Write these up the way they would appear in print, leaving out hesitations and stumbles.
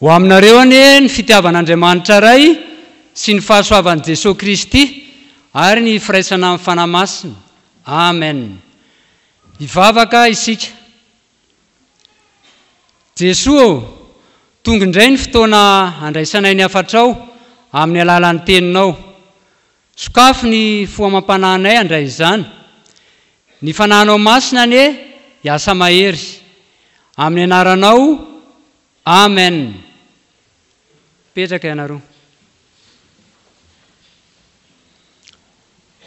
ho aminareo anie ny fitiavan'Andriamanitra ray sy ny fahasoavan'i Jesosy Kristy ary ny firaisana amin'ny fanahy masina. Amen. Hivavaka isika. Jesosy, tonga indray ny fotoana andraisanay ny afatrao amin'ny alalan'ny teninao. Sokafo ny foamam-panahinay andray izany. Ny fanahinao masina anie hiasa mahery. Amin'ny anaranao, amen. Petraka ianareo.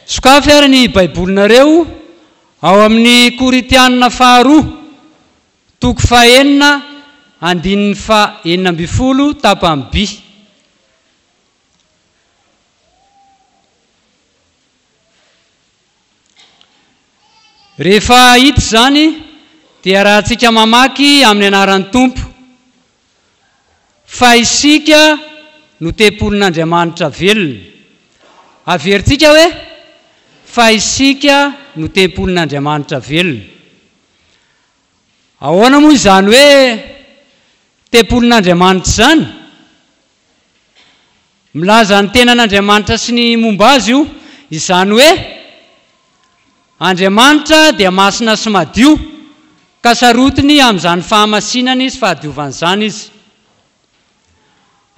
Sokafo ary ny baibolinareo ao amin'ny Koritianina 2:9-9 tapany B. Rehefa hita zany dia rahantsika mamaky amin'ny anaran'ny Tompo, fa isika no tempolin'Andriamanitra velona. Averintsika hoe fa isika no tempolin'Andriamanitra velona. Ahoana moa izany hoe tempolin'Andriamanitra izany? Milaza ny tenan'Andriamanitra sy ny momba azy io, izany hoe Andriamanitra dia masina sy madio, ka sarotiny amin'izany fahamasinany sy fahadiovan'izany izy.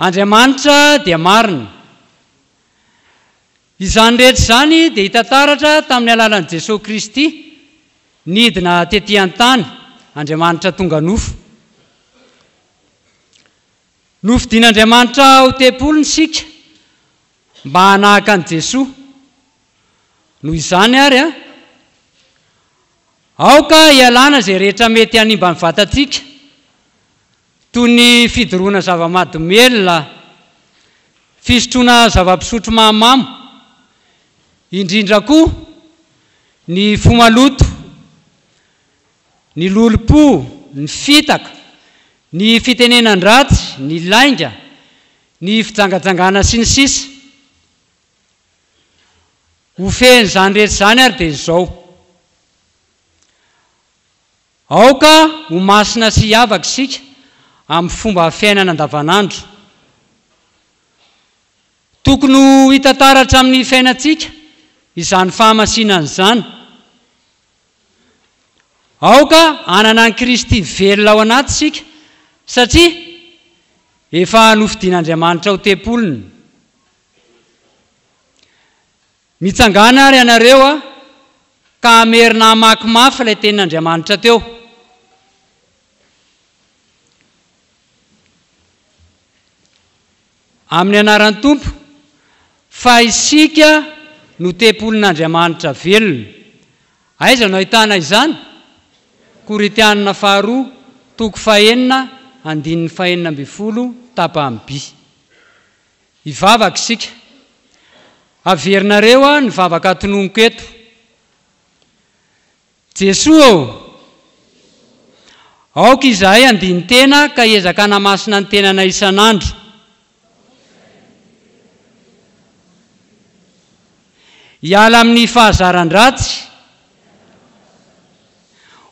Andriamanitra dia marina. Izany rehetra izany dia hita taratra tamin'ny alalan'i Jesosy Kristy nidina tetỳ an-tany, Andriamanitra tonga nofo. Nofidian'Andriamanitra ho tempoliny sika mba hanahaka an'i Jesosy. Noho izany ary aoka hialana izay rehetra mety hanimba ny vatantsika, toy ny fidoroana zava-mahadomelona, fisotroana zava-pisotro mahamamo, indrindra koa ny fomaloto, ny lolo-po, ny fitaka, ny fitenenan-dratsy, ny lainga, ny fijangajangana sy ny sisa. Ho fen'izany rehetra izany ary dia izao. Aoka ho masina sy hiavaka isika amin'ny fomba fiainana andavanandro. Tokony ho hita taratra amin'ny fiainantsika izany fahamasinana izany. Aoka hanana an'i Kristy velona ao anaty isika satria efa nofidian'Andriamanitra ho tempoliny. Mitsangana ary ianareo ka amerina hamaky mafy ilay tenin'Andriamanitra teo. Amin'ny anaran'ny Tompo, fa isika no tempolin'Andriamanitra velona. Aiza no ahitana izany? Koritianina 2:9-9 tapany B. Hivavaka isika. Averinareo ny vavaka tononoko eto. Jesosy, aoka izahay andiny tena ka hiezaka hanamasina ny tenana isan'andro. Hiala amin'ny fahazaran-dratsy,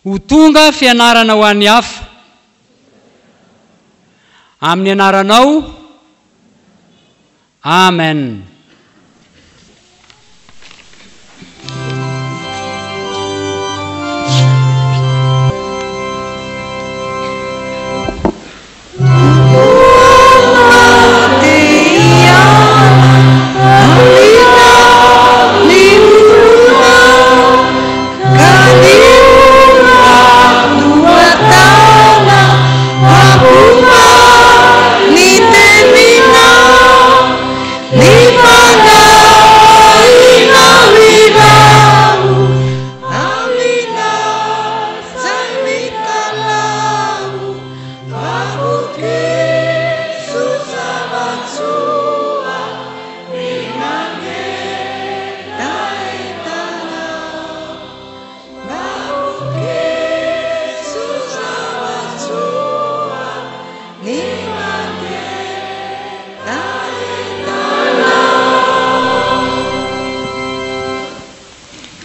ho tonga fianarana ho an'ny hafa. Amin'ny anaranao, amen.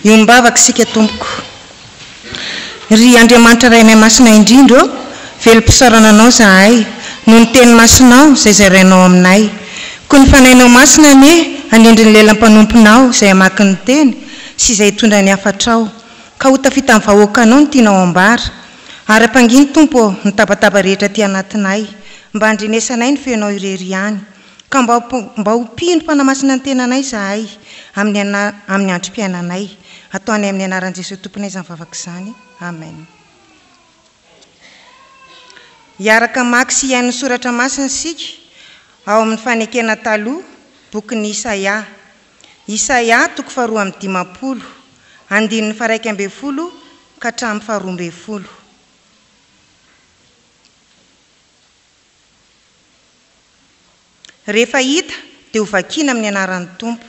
Iombavaka sika tompoko. Ry Andriamanitra ray amin-masina indrindra, velom-pisaorana anao zahay. no ny teny masinao izay zarainao aminay. Koa ny fanainao masina ane anindry ny lelam-panomponao izay hamaky ny teny sy izay hitondra ny hafatrao, ka ho tafita amin'ny vahoakanao ny tianao ambara. Ary ampanginy Tompo ny tabataba rehetra ty anatinay, mba handrenesanay ny feonao irery ihany, ka mba hompino mpanamasina ny tenanay zahay amin'ny androm-piainanay. Ataonay amin'ny anaran'i Jesosy Tomponay izany vavaka izany. Amen. Hiaraka maky sy hiain'ny soratra masina sika ao amin'ny fanekena taloha bokin'ny Isaia. Isaia 2:20, andininy 1:12 ka hatramin'ny 12. Rehefa hita dia ho vakiana amin'ny anaran'ny Tompo.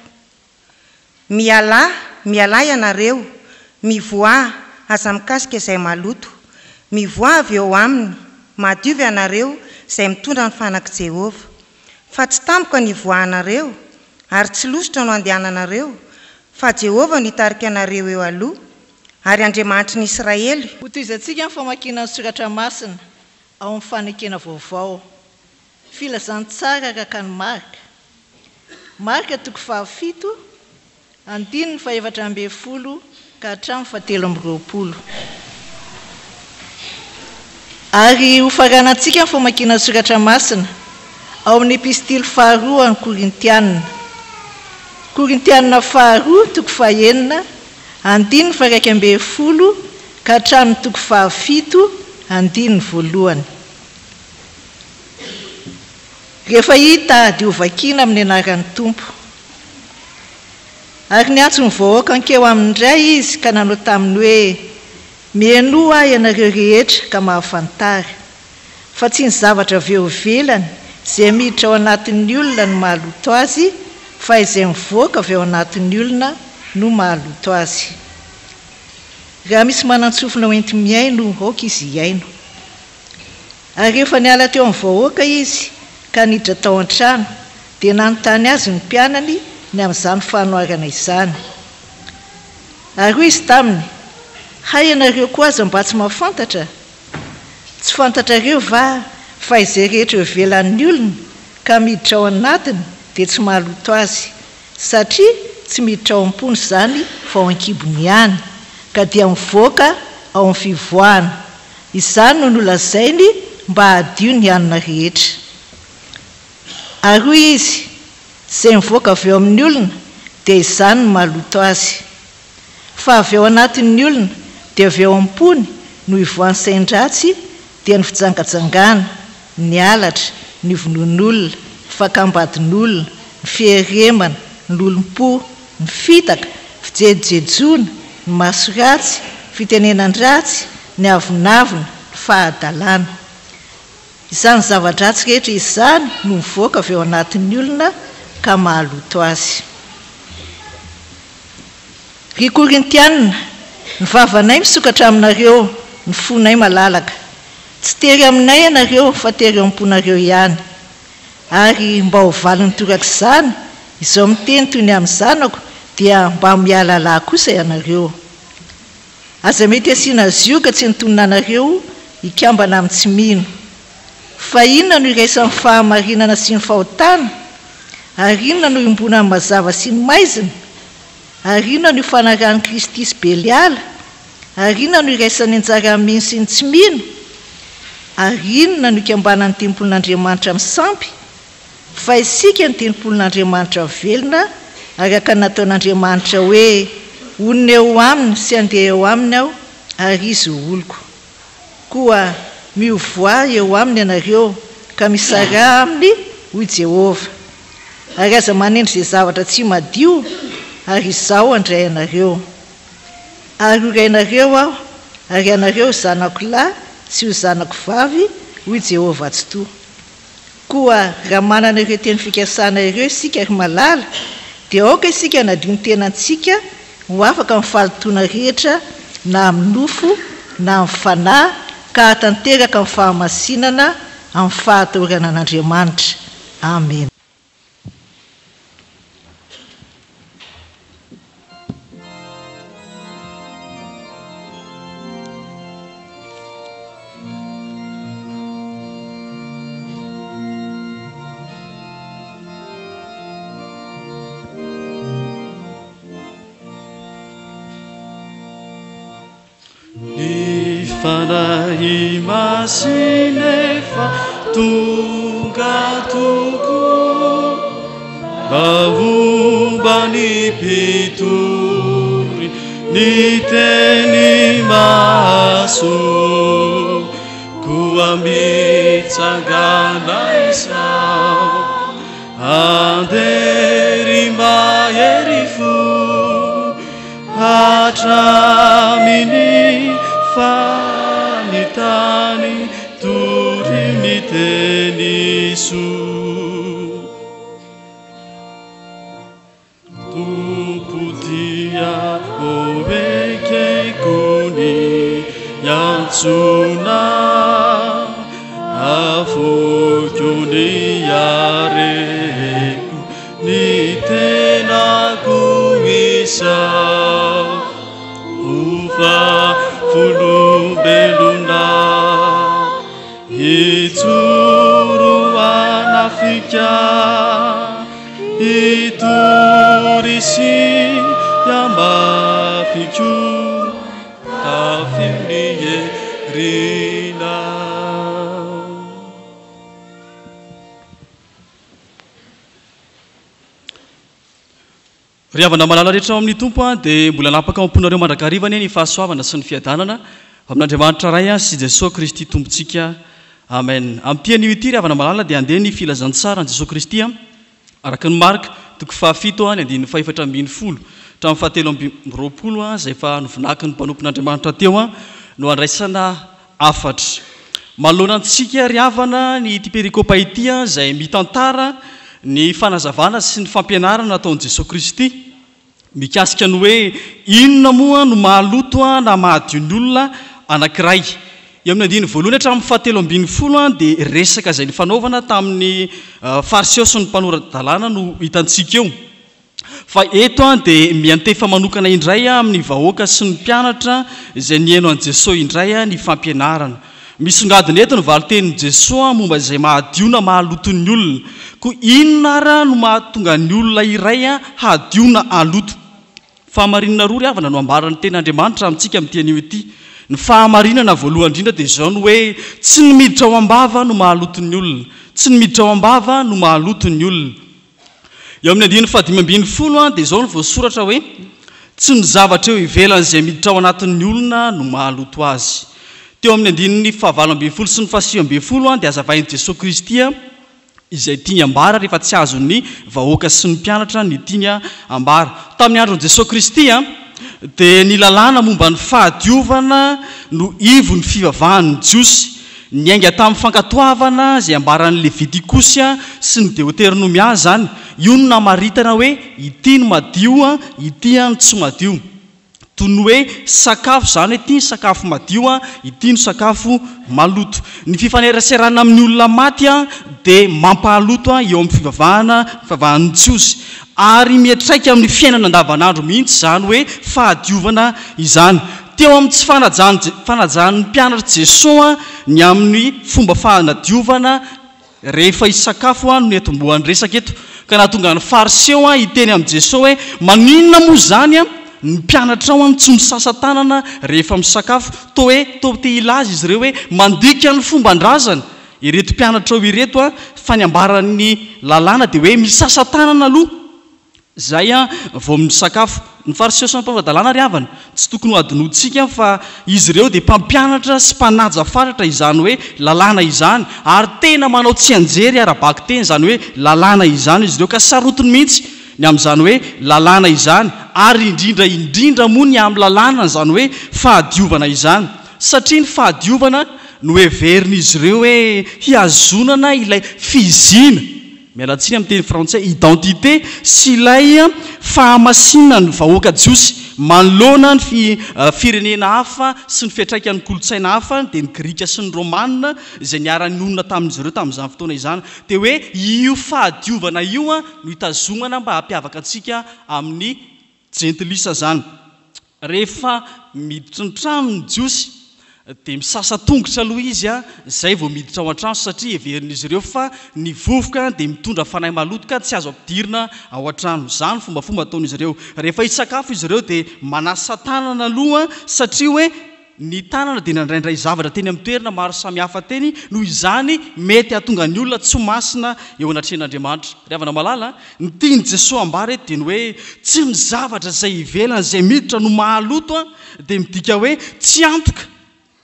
Miala ianareo, mivoa aza mikasika izay maloto, mivoa avy eo aminy, madio ianareo izay mitondra ny fanaky Jehova. Fa tsy tampoka ny voanareo, ary tsy losotra no andehananareo, fa Jehova no hitarika anareo eo aloha, ary Andriamanitry ny Israely. Ho toizantsika ny famakiana ny soratra masina ao amin'ny fanekena vaovao. Filazany tsara araka ny Marka 7, andininy 17 ka hatramin'ny 17. Ary ho faranantsika ny famakiana ny soratra masina ao amin'ny epistily 2 ny Korintianina. Korintianina 2, 9, andininy 1:12 ka hatramin'ny 7, andininy 1. Rehefa hita dia ho vakiana amin'ny anaran'ny Tompo. Ary niantso ny vahoaka ankeo amin'indray izy ka nanao taminy hoe, mienoa ianareo rehetra ka mahafantary, fa tsy ny zavatra avy eo ivelany izay miditra ao anatin'ny olona no mahaloto azy, fa izay mivoaka avy ao anatin'ny olona no mahaloto azy. Raha misy manan-tsofina hoenty miaino, aoka izy hiaino. Ary rehefa niala teo amin'ny vahoaka izy ka niditra tao an-trano, dia nanontany azy ny mpianany ny amin'izany fanoharana izany. Ary hoy izy taminy, hay ianareo koa aza mba tsy mahafantatra? Tsy fantatrareo va fa izay rehetra eo ivelan'ny olona ka miditra ao anatiny dia tsy mahaloto azy, satria tsy miditra ao am-pony izany fa ao an-kibony ihany, ka dia mivoaka ao amin'ny fivoahana. Izany no nolazainy mba hadio ny anina rehetra. Ary hoy izy, izay mivoaka avy eo amin'ny olona dia izany no mahaloto azy. Fa avy ao anatin'ny olona dia avy eo am-pony no ivoan'ny sain-dratsy, dia ny fijangajangana, ny alatra, ny vonon'olona, ny fakambadin'olona, ny fiheremana, ny lolom-po, ny fitaka, fijejojejoana, ny maso ratsy, fitenenan-dratsy, ny avonavona, ny fahadalàna. Izany zava-dratsy rehetra izany no mivoaka avy ao anatin'ny olona ka mahaloto azy. Ry Korintianina, ny vavanay misokatra aminareo, ny fonay malalaka. Tsy tery aminay ianareo fa tery eo am-ponareo ihany. Ary mba ho valiny toraka izany, izao miteny toy ny amin'ny zanako, dia mba miala lahy kosa ianareo. Aza mety asiana azy io ka tsy nitonona anareo hikambana amin'ny tsy mino. Fa inona no iraisan'ny fahamarinana sy ny fahotana? Ary inona no iombona amin'ny mazava sy ny maizina? Ary inona no fanarahan'i Kristy sy Beliala? Ary inona no iraisan'ny anjara mino sy ny tsy mino? Ary inona no ikambanan'ny tempolin'Andriamanitra misampy? Fa isika ny tempolin'Andriamanitra velona, araka nataon'Andriamanitra hoe, onona eo aminy sy andeha eo aminy aho, ary izy ho oloko. Koa miovoa eo aminy ianareo ka misara aminy hoy Jehova. Ary aza manendry izay zavatra tsy madio, ary izao andray ianareo. Ary horay ianareo aho, ary ianareo zanako lahy sy ho zanako vavy, hoy Jehova tsy toa. Koa raha manana ireo teny fikasana ireo isika ary malala, dia aoka isika nadio ny tenantsika ho afaka mifaly tona rehetra, na amin'ny nofo na amin'ny fanahy, ka hatanteraka amin'ny fahamasinana amin'ny fahatorana an'Andriamanitra. Amen. fanahy masinefa tonga toko mba ny mpitory ny teny maso koa mitsangana izao andery mahery fo hatraminy fanitany tory ny teny soa tumputia ovekekuni yansuna afukuni yareku ni tena kuisa ufa fulu beluna ituru anafika iturisi yamafiku tafiliye rina riavana malala rehetra amin'ny tompo dia mbola napaka amponareo mandrakarivany ny fahasoavana sy ny fiadanana amin'Andriamanitra ray sy Jesosy Kristy tompontsika amen. Ampian'io ity riavana malala dia andeha ny filazantsara an Jesosy Kristy araka ny Marka toko 7 ny andininy 4:10 hatramin'ny 7:20 izay efa novinaky ny mpanompon'Andriamanitra teo no andraisana afatra. Manoloana antsika riavana ny ity perikopa ity izay mitantara ny fanazavana sy ny fampianarana nataon'i Jesosy Kristy mikasika ny hoe inona moa no mahaloto na mahadio ny olona anankiray. Eo amin'ny andiny voalohany hatramin'ny 7:10 dia resaka izay ny fanaovana tamin'ny fariseo sy ny mpanorandalàna no hitantsika eo. Fa eto dia miantefa manokana indray amin'ny vahoaka sy ny mpianatra izay nihaino an Jesosy indray ny fampianarana. Misongadina eto ny valitenin'i Jesosy momba izay mahadio na mahaloto ny olona. Koa inona ara no mahatonga ny olona iray hadio na haloto? Fahamarinana roa riavana no ambarany ten'Andriamanitra amintsika amin'ity anio ity. Ny fahamarinana voalohany indrindra dia izao ny hoe tsy ny miditra ao am-bava no mahaloto ny olona, tsy ny miditra ao am-bava no mahaloto ny olona. Eo amin'ny andiny 5:10 dia izao no voasoratra hoe tsy ny zavatra eo ivelany izay miditra ao anatin'ny olona no mahaloto azy. Teo amin'ny andininy 9:20 sy ny 10:20 dia azavain'i Jesosy Kristy izay tiany ambara rehefa tsy azon'ny vahoaka sy ny mpianatra ny tiany ambara. Tamin'ny andron'i Jesosy Kristy dia ny lalàna momba ny fahadiovana no ivo ny fivavahan'ny Jiosy. Niainga tamin'ny fankatoavana izay ambaran'ny Levitikosy sy ny Deuteronomia zany. Io no namaritana hoe ity no madio, ity no tsy madio. Toy ny hoe sakafo zany, ity ny sakafo madio, ity no sakafo maloto. Ny fifaneraserana amin'ny olona maty dia mampahaloto eo amin'ny fivavahan'ny Jiosy. Ary miatraika amin'ny fiainana andavanandro mihitsy zany hoe fahadiovana izany. Teo amin'ny tsy fanajan'ny mpianatra Jesosy ny amin'ny fomba fanadiovana rehefa isakafo no netombohan'ny resaka eto. Ka nahatonga ny fariseo hiteny amin'ny Jesosy hoe maninona moa zany ny mpianatra ao tsy misasa tanana rehefa misakafo. Toa te ilaza izy ireo hoe mandika ny fomban-drazana. Ireto mpianatra ao ireto fa ny ambaran'ny lalàna dia hoe misasa tanana aloha zay vao misakafo. Ny fariseo sy ny mpanovadalàna riavana tsy tokony ho adinontsika fa izy ireo dia mpampianatra sy mpanaja faratra izany hoe lalàna izany, ary tena manao tsy anjery ara-baky teny izany hoe lalàna izany izy ireo, ka sarotiny mihitsy ny amin'izany hoe lalàna izany, ary indrindra moa ny amin'ny lalàna izany hoe fahadiovana izany. Satria ny fahadiovana no heverin'izy ireo hoe hiazonana ilay fizina, mialatsiny amin'ny teny frantsay identité, sy ilay fahamasinana ny vahoaka Jiosy manoloana ny firenena hafa sy ny fiantraikan'ny kolotsaina hafa dia ny Grika sy ny Romanina izay niara-ny onona tamin'izy ireo tamin'izany fotoana izany. Dia hoe io fahadiovana io no hitazomana mba hampiavaka antsika amin'ny jentilisa zany. Rehefa miditra ny tranony Jiosy dia misasa tongotra aloha izy zay vao miditra ao an-trano, satria heverin'izy ireo fa ny vovoka dia mitondra fanahy maloto ka tsy azo ampidirina ao an-trano. Zany fombafomba ataon'izy ireo. Rehefa hisakafo izy ireo dia manasa tanana aloha, satria hoe ny tanana dia nandraindray zavatra teny amin'ny toerana maro samihafa teny noho izany mety hahatonga ny olona tsy masina eo anatrehan'Andriamanitra. Ry havana malala, ny tiany Jesosy ambara eto dia ny hoe tsy ny zavatra izay ivelana izay miditra no mahaloto dia midika hoe tsy antoka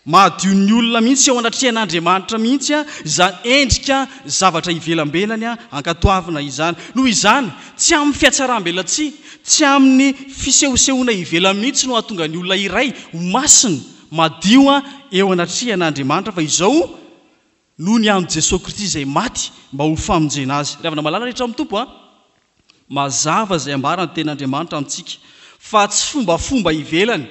mahadio ny olona mihitsy eo anatrehan'Andriamanitra mihitsy izany endrika zavatra ivelambelany ankatoavina izany. Noho izany tsy amin'ny fiatsaram-belatsy, tsy amin'ny fisehosehoana ivelany mihitsy no hahatonga ny olona iray ho masina madio eo anatrehan'Andriamanitra fa izao noho ny amin'ny Jesosy Kristy izay maty mba ho famonjena azy. Ry havana malala rehetra amin'ny tompo mazava izay ambarany ten'Andriamanitra amintsika fa tsy fombafomba ivelany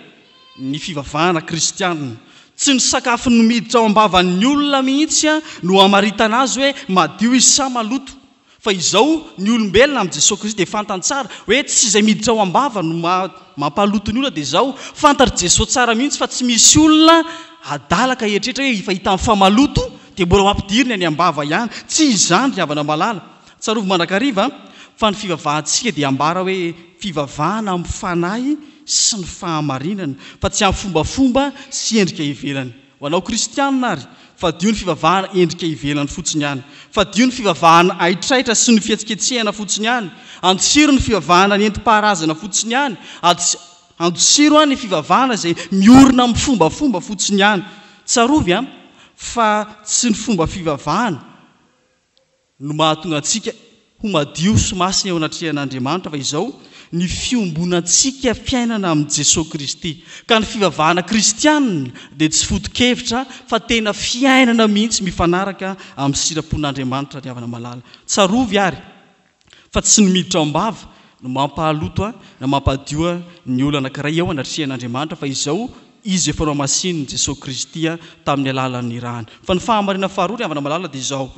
ny fivavahana kristianina, tsy ny sakafo no miditra ao ambavan'ny olona mihitsy no hamaritana azy hoe madio izy sa maloto. Fa izao ny olombelona amin'ny Jesosy Kristy dia fantany tsara hoe tsy izay miditra ao ambava no mampaloto ny olona dia izao fantatra Jesosy tsara mihitsy fa tsy misy olona adalaka eritretra hoe efa hita amin'ny famaloto dia mbola mampidiriny any ambava ihany. Tsy izany ry havana malala. Tsarovy mandrakariva fa ny fivavahantsika dia ambara hoe fivavahana amin'ny fanahy sy ny fahamarinana fa tsy amin'ny fombafomba sy endrika ivelany. Ho anao kristianina ary fa dio ny fivavahana endrika ivelany fotsiny ihany, fa dio ny fivavahana aitraitra sy ny fietsiketsehana fotsiny ihany, andosiro ny fivavahana ny enti-paharazana fotsiny ihany, andosiro ny fivavahana izay miorina amin'ny fombafomba fotsiny ihany. Tsarovy fa tsy ny fomba fivavahana no mahatonga antsika ho madio sy masina eo anatrehan'Andriamanitra fa izao ny fiombonantsika fiainana amin'ny Jesosy Kristy. Ka ny fivavahana kristianina dia tsy foto-kevitra fa tena fiainana mihitsy mifanaraka amin'ny sitrapon'Andriamanitra. Ry havana malala, tsarovy ary fa tsy ny miditra ao ambava no mampahaloto na mampadio ny olona anankiray eo anatrehan'Andriamanitra fa izao izy efa namasininy Jesosy Kristy tamin'ny alalan'ny rahany. Fa ny fahamarina faharoa ry havana malala dia izao: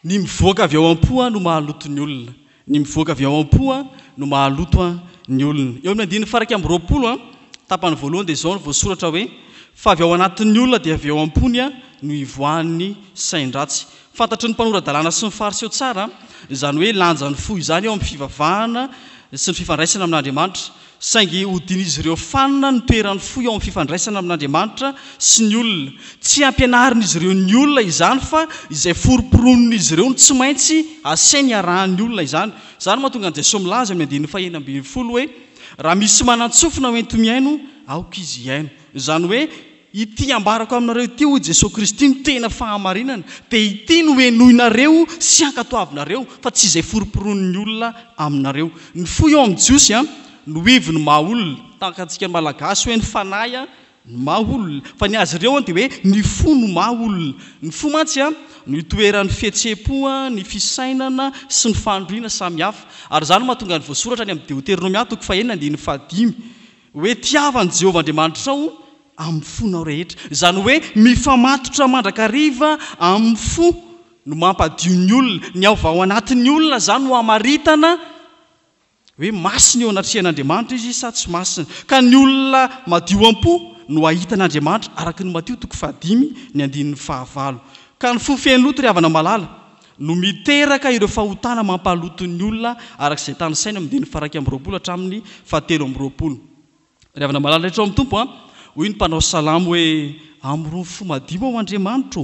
ny mivoaka avy ao am-po no mahaloto ny olona. Ny mivoaka avy ao am-po no mahaloto ny olona. Eo amin'ny andininy faraka amin'ny 20 tapany voalohany dia izao no voasoratra hoe fa avy ao anatin'ny olona dia avy ao am-pony no ivoan'ny sain-dratsy. Fantatry ny mpanorandalàna sy ny fariseo tsara izany hoe lanjany fo izany eo amin'ny fivavahana sy ny fifandraisana amin'Andriamanitra, saingy hodin'izy ireo fanina ny toerany fo eo amin'ny fifandraisana amin'Andriamanitra sy ny olona. Tsy ampianarin'izy ireo ny olona izany fa izay foroporonon'izy ireo tsy maintsy asainy arahan'ny olona izany. Izany mahatonga an'i Jesosy milaza amin'ny 9:20 hoe raha misy manantsofina hoento miaino aoka izy iaino. Izany hoe ity ambarako aminareo ity hoy Jesosy Kristy ny tena fahamarinana dia ity no henoinareo sy ankatoavinareo fa tsy izay foroporon'ny olona aminareo. Ny fo eo amin'ny jiosy no ivo ny maha olona, tahaka antsika malagasy hoe ny fanahy ny maha olona, fa ny azy ireo dia hoe ny fo no maha olona. Ny fo mantsy no itoeran'ny fihetsepo, ny fisainana sy ny fandroina samihafa. Ary izany mahatonga ny voasoratra any amin'ny Deuteronomia 9:5 hoe tiavan'i Jehovah Andriamanitra ao amin'ny fonao rehetra. Izany hoe mifamatotra mandrakariva amin'ny fo no mampadio ny olona. Ny ao anatin'ny olona zany no hamaritana hoe masina eo anatrehan'Andriamanitra izy sa tsy masina. Ka ny olona madio am-po no ahitan'Andriamanitra araka ny Mateo 5:9. Ka ny fo feno loto ry havana malala no miteraka ireo fahotana mampahaloto ny olona arak'izay tany saina amin'ny 20 hatramin'ny 7. Ry havana malala rehetra amin'ny tompo hoy ny mpanao salamo hoe am'roa fo madio ao Andriamanitra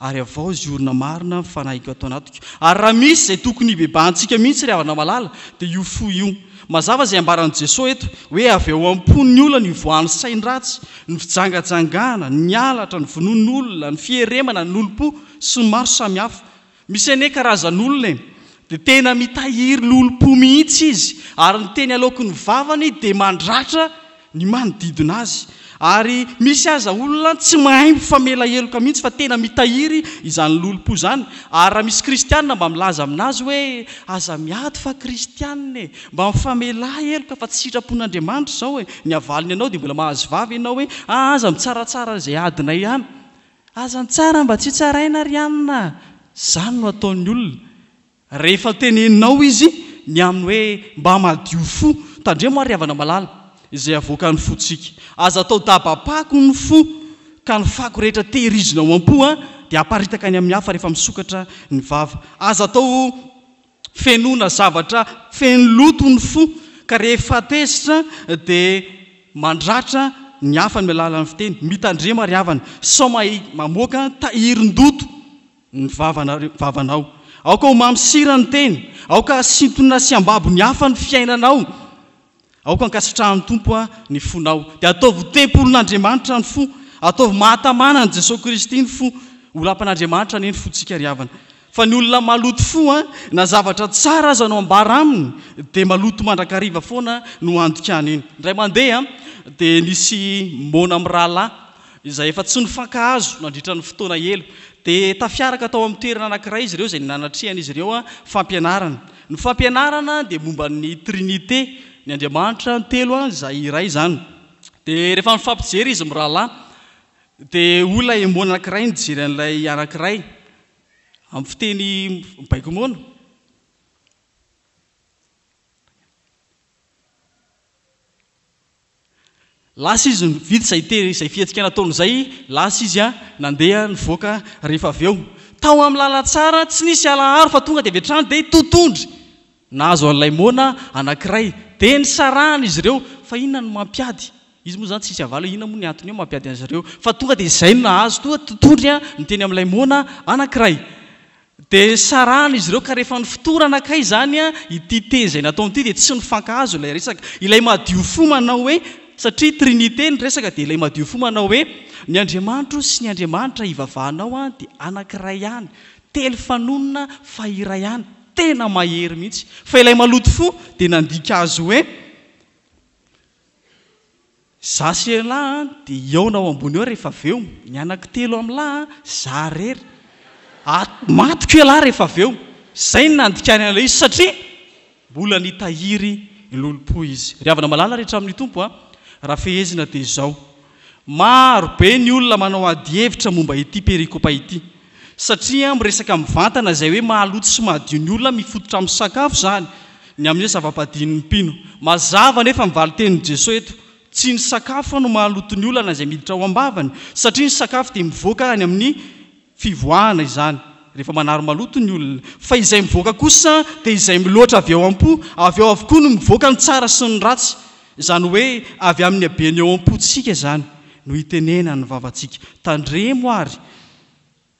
ary avao izy orona marina fanahiko atao anatiko. Ary raha misy izay tokony hibebahantsika mihitsy ry havana malala dia io fo io. Mazava izay ambaran'i Jesosy eto hoe avy ao am-pon'ny olona ny ivoan'ny sain-dratsy, ny fijangajangana, ny alatra, ny vonon'olona, ny fieremana, ny olom-po sy ny maro samihafa. Misy ane karazan'olona dia tena mitahiry lolom-po mihitsy izy ary ny teny aloky ny vavany dia mandratra ny manodidina azy. Ary misy aza olona tsy mahay mifamela heloka mihitsy fa tena mitahiry izany lolom-po izany. Ary raha misy kristianina mba milaza aminazy hoe aza miady fa kristianina mba mifamela heloka fa tsy sitrapon'Andriamanitra izao ny avaliny ianao dia mbola mahazo vavy ianao hoe aza mitsaratsara izay adina ihany, aza mitsara mba tsy tsaraina ry anina. Izany no ataon'ny olona rehefa teneninao izy ny amin'ny hoe mba madio fo. Tandremo ary havana malala izay avoaka ny fotsika. Aza atao dabapako ny fo ka ny fako rehetra tehirizina ao am-po dia aparitaka any amin'ny hafa rehefa misokatra ny vava. Aza atao fenona zavatra feno loto ny fo ka rehefa tesitra dia mandratra ny hafany mialalany fiteny mitandrema ry havana sao mamoaka tahirin-doto ny vavanao aoka ho mamsira ny teny aoka sintonina sy ambabo ny hafa ny fiainanao aoka ankasitrahany tompo a ny fonao dia ataovy tempolon'Andriamanitra ny fo ataovy mahatamana ny Jesosy Kristy ny fo olampan'Andriamanitra ny fotsika ry havana fa ny olona maloto fo na zavatra tsara aza no ambara aminy dia maloto mandrakariva foana no andokany iny indray mandeha dia nisy mona amin'ny rahalahy izay efa tsy nifankahazo nandritra ny fotoana elo dia tafiaraka tao amin'ny toerana anankiray izy ireo izay nanatrihan'izy ireo fampianarana ny fampianarana dia momba ny trinité ny Andriamanitra ny telo izay iray izany dia rehefa mifampijery izy amin'ny rahalahy dia olona mona anankiray nijery an'ilay anankiray amin'ny fiteny baiko moana lasa izy vita izay fihetsiky nataony izay lasa izy nandeha nivoaka rehefa avy eo tao amin'ny lala tsara tsy nisy alaharo fa tonga dia avy hatrany dia totondry nahazo an'ilay mona anankiray dia nisarahana izy ireo fa inona no mampiady izy moa zany tsisy avalo inona moa ny antony eo mampiady azy ireo fa tonga dia izay no nahazo tonga totondry niteny amin'ilay mona anankiray dia sarahana izy ireo ka rehefa ny fotorana kay zany ity teny izay natao ity dia tsy nifankahazo ilay resaka ilay madio fo manao hoe satria trinité ny resaka dia ilay madio fo manao hoe ny Andriamanitra sy ny Andriamanitra ivavahanao dia anankiray ihany telo fanonona fa iray ihany tena mahery mihitsy fa ilay maloto fo dia nandika azy hoe zasy lahy dia eo nao ambony eo rehefa avy eo ny anankitelo amin'ny lahy za rery matiko elahy rehefa avy eo zay ny nandikany an'ilay izy satria mbola nitahiry lolopo izy ry havana malala rehetra amin'ny tompo raha fehezina dia izao maro be ny olona manao ady hevitra momba ity perikopa ity satria miresaka mivantana izay hoe mahaloto sy mahadio ny olona mifototra amin'ny sakafo zany ny amin'izay zava-padiny mpino mazava nefa mivaly tenin' Jesosy eto tsy ny sakafo no mahaloto ny olona izay miditra ao am-bavany satria ny sakafo dia mivoaka any amin'ny fivoahana izany rehefa manaro maloto ny olona fa izay mivoaka kosa dia izay miloatra avy eo am-po avy eo avokoa no mivoaka ny tsara sy ny ratsy izany hoe avy amin'ny habeny eo am-pontsika zany no hitenena ny vavantsika tandremo ary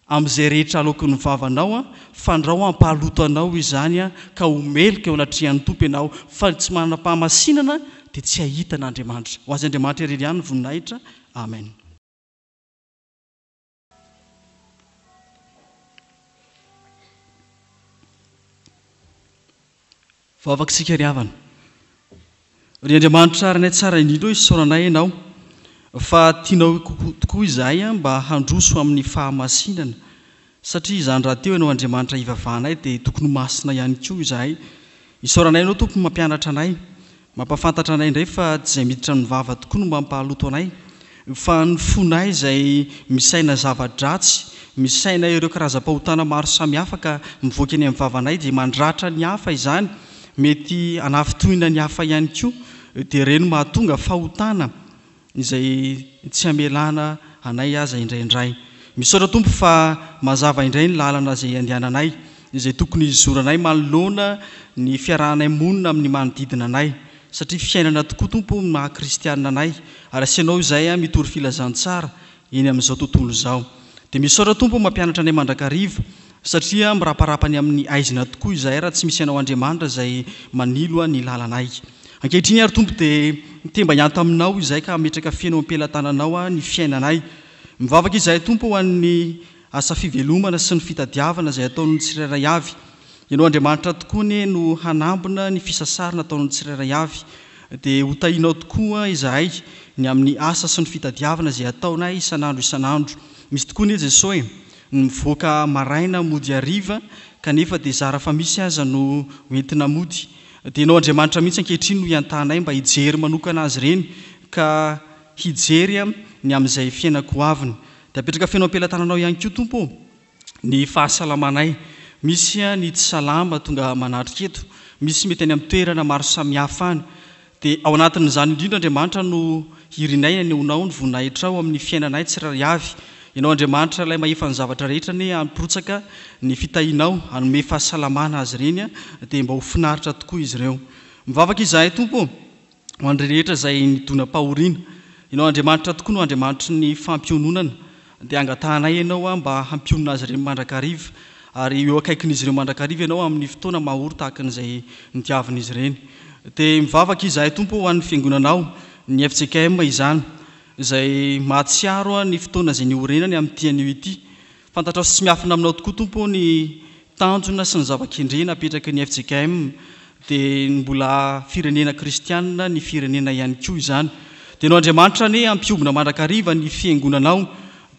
amin'izay rehetra aloky ny vavanao fandrao ampahaloto anao izany ka homelika eo anatrihan'ny tompo ianao fa tsy manam-pahamasinana dia tsy hahita n'Andriamanitra ho azy Andriamanitra irery ihany ny voninahitra amen. Vavakitsika ry havana ry Andriamanitra aranay tsara indrindra hoe isaoranay ianao fa tianao tokoa izahay mba handroso amin'ny fahamasinana satria izany raha teo ianao Andriamanitra ivavahanay dia tokony masina ihany koa izahay isaoranay ianao tompo mampianatra anay mampafantatra anay indray fa tsy izay miditra ny vava tokoa no mampahaloto anay fa ny fonay izay misaina zava-dratsy misaina ireo karazam-pahotana maro samihafa ka mivoaka eny amin'ny vavanay dia mandratra ny hafa izany mety anafitohina ny hafa ihany koa dia reno mahatonga fahotana izay tsy hamelana anay aza indraindray misaotra tompo fa mazava indray ny lalana izay andehananay izay tokony izoranay manoloana ny fiarahanay monina amin'ny manodidina anay satria fiainana tokoa tompo maha-kristianina anay ary asianao izay mitory filazantsara eny amin'izao tontolo izao dia misaotra tompo mampianatra anay mandrakariva satria miraparapany amin'ny aizina tokoa izahay raha tsy misy anao Andriamanitra izay manilo ny lalanay ankehitriny ary tompo dia temba hianta aminao izay ka metraka fiainao ampelantananao ny fiainanay mivavaka izahay tompo ho an'ny asa fivelomana sy ny fitadiavana izay ataon'ny tsirairay avy ianao Andriamanitra tokoa no hanambona ny fisasarana ataon'ny tsirairay avy dia ho tahinao tokoa izahay ny amin'ny asa sy ny fitadiavana izay ataonay isanandro misy tokoa ny Jesosy mivoaka maraina mody ariva kanefa dia zara fa misy aza no entina mody dia ianao Andriamanitra mihitsy ankehitriny no hiantanay mba hijery manokana azy ireny ka hijery ny amin'izay fiainako aviny dia apetraka fiainao ampelantananao ihany koa tompo ny fahasalamanay misy ny tsy salama tonga manatrika eto misy mety any amin'ny toerana maro samihafa any dia ao anatin'izany indrindra Andriamanitra no hirinay ny onao ny voninahitra ao amin'ny fiainanay tsirairay avy ianao Andriamanitra ilay mahefa ny zavatra rehetra ny ampirotsaka ny fitahinao hanome fahasalamana azy ireny dia mba ho finaritra tokoa izy ireo mivavaka izahay tompo ho an'ireny rehetra izay nidona-pahoriana ianao Andriamanitra tokoa no Andriamanitra ny fampiononana dia angatanay ianao mba hampionona azy ireny mandrakariva ary eo akaikin'izy ireo mandrakariva ianao amin'ny fotoana mahory tahaka an'izay nitiavin'izy ireny dia mivavaka izahay Tompo ho an'ny fiangonanao ny FJKM izany izay mahatsiaro ny fotoana izay niorenany amin'ny tian'io ity fantatra sy miafina aminao tokoa Tompo ny tanjona sy ny zava-kendrena apetraky ny FJKM dia mbola firenena kristianina ny firenena ihany koa izany dia ianao Andriamanitra ny ampiobina mandrakariva ny fiangonanao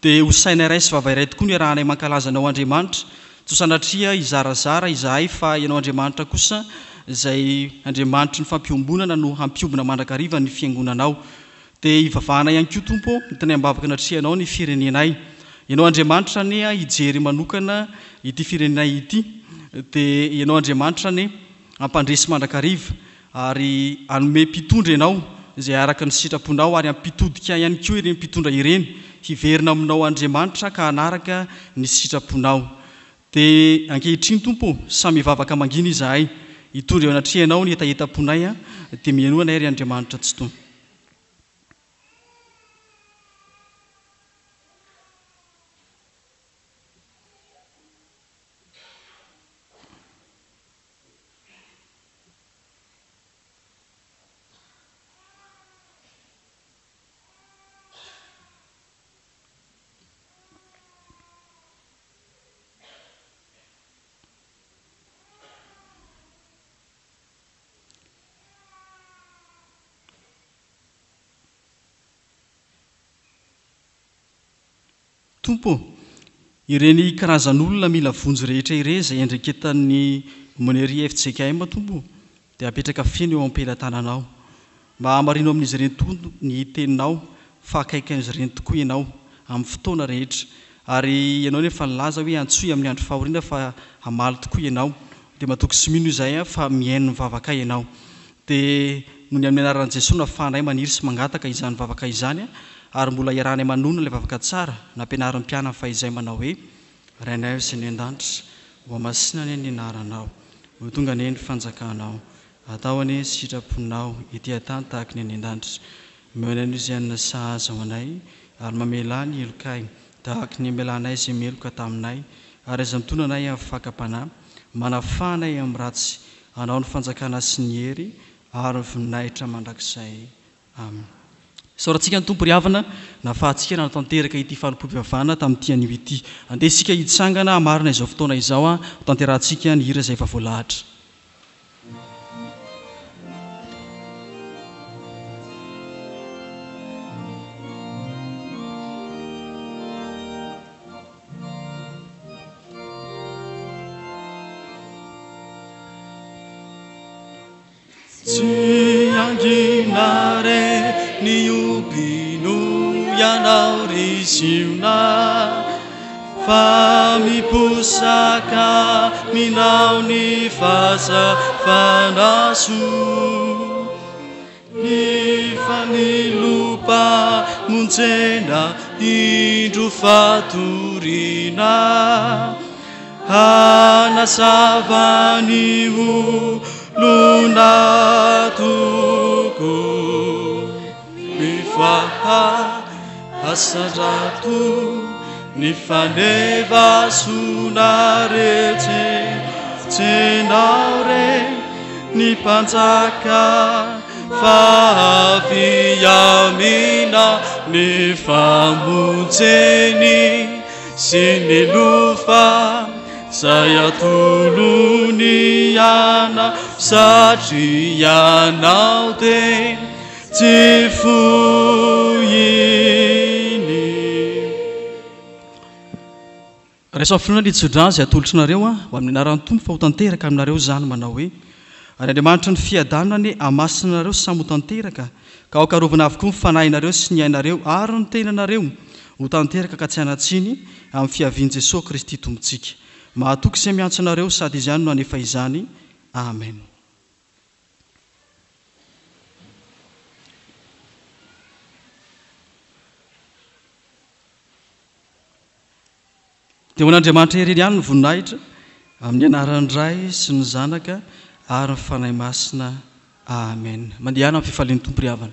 dia ho saina iray sy vava iray tokoa ny rahanay mankalaza anao Andriamanitra tsy sanatria izarazara izahay fa ianao Andriamanitra kosa izay Andriamanitra ny fampiombonana no hampiobina mandrakariva ny fiangonanao dia ivavahana ihany koa Tompo tany ambavaka natrianao ny firenenay ianao Andriamanitra ny hijery manokana ity firenenay ity dia ianao Andriamanitra ny ampandresy mandrakariva ary anome mpitondra ianao izay araka ny sitraponao ary ampitodika ihany koa ireny mpitondra ireny hiverina aminao Andriamanitra ka hanaraka ny sitraponao dia ankehitriny Tompo samy mivavaka mangina izahay hitondra eo anatrianao ny etaetam-ponay dia mianoana ry Andriamanitra tsy tony Tompo, ireny karazan'olona mila vonjy rehetra ireny izay andreketan'ny monery FJKM Tompo dia apetraka feno eo am-pelatananao mba hamarino amin'izy ireny tokoa ny teninao fa akaikin'izy ireny tokoa ianao amin'ny fotoana rehetra ary ianao nefa nilaza hoe antsoy amin'ny andro fahoriana fa hamaly tokoa ianao dia matoky sy mino izay fa mihaino ny vavaka ianao dia noho ny amin'ny anaran'i Jesosy nafahanay maniry sy mangataka izany vavaka izany ary mbola iarahanay manona ilay vavaka tsara nampianarin'ny mpianana fa izay manao hoe rainay sy ny an-danitra ho amasinany ny anaranao ho tonga ny fanjakanao atao any sitraponao ety an-tany tahaka ny any an-danitra meonay izay anina sahaza ho anay ary mamela ny elokay tahaka ny melanay izay meloka taminay ary aza mitona anay amin'ny fakapanahy manafanay amin'ny ratsy anao ny fanjakana sy ny hery ary ny voninahitra mandrakizay amen. Saorantsika ny Tompo ry havana nafahantsika na tanteraka ity fanompo-pivavahana tamin'ny tian'io ity andeha isika hitsangana hamarina izao fotoana izao tanterantsika ny hira izay efa voalahatra. Tsy anginare ny ubino ianao ry ziona fa miposaka minao ny fazafanaso ny fanilopa monjena indro fatorina hanasavany luna tuku mifaha asarato ni faneva sunarete tenaure ni panzaka faviamina ni famujeni sinilufa saya tuluni yana satri yanao te tsy fohiny. Rehefa filona ny tsodrano izay atolotry nareo ho amin'ny anaran'ny Tompo fa ho tanteraka aminareo zany manao hoe ary Andriamanitra ny fiadanany hamasina nareo samy ho tanteraka ka ho karovana avokoa ny fanahinareo sy ny ainareo ary ny tenanareo ho tanteraka ka tsy hanatsiny amin'ny fiavian'i Jesosy Kristy Tompontsika. Mahatoky izay miantso anareo sady izany no hanefa izany. Amen. Dia ho an'Andriamanitra irery ihany ny voninahitra amin'ny anaran'ny Ray sy ny Zanaka ary ny fanahy masina. amen. Mandehana amin'ny fifalian'ny tompo ry havana.